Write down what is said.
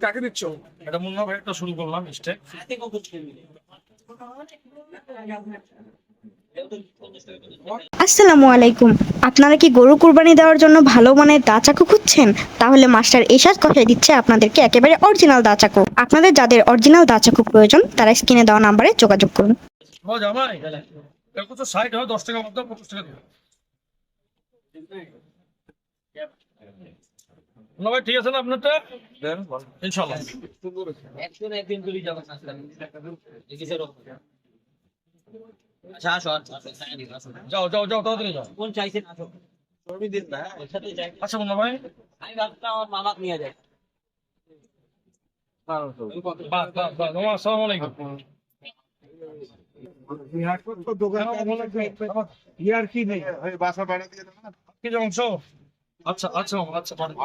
কাকে দিচ্ছ? এটা মুন্না ভাই একটা শুরু করলাম স্টেক। আসসালামু আলাইকুম। আপনারা কি গরু কুরবানি দেওয়ার জন্য ভালো মানের দা চাকু খুঁজছেন? তাহলে মাস্টার এশাদ কষাই দিচ্ছে আপনাদেরকে একেবারে অরিজিনাল দা চাকু। আপনাদের যাদের অরিজিনাল দা চাকু প্রয়োজন তারা স্ক্রিনে দেওয়া নাম্বারে যোগাযোগ করুন। জামাই এরকম তো 60 হয়, 10 টাকা মতো 25 টাকা দেবো। মুন্না ভাই ঠিক আছে না আপনারটা? ইনশাআল্লাহ। একদিন তুলি যাবো আচ্ছা আসো যাও যাও যাও তাড়াতাড়ি যাও। কোন চাইছেন আসো আচ্ছা মুন্না ভাই, আমি ভাবতাম আমার মামাক নিয়ে যায় বাহ বাহ বাহ, মামা আসসালামু আলাইকুম। কি নেই বাসা বাড়া দিয়ে কি যে অংশ? আচ্ছা আচ্ছা মামা, আচ্ছা পাঠান।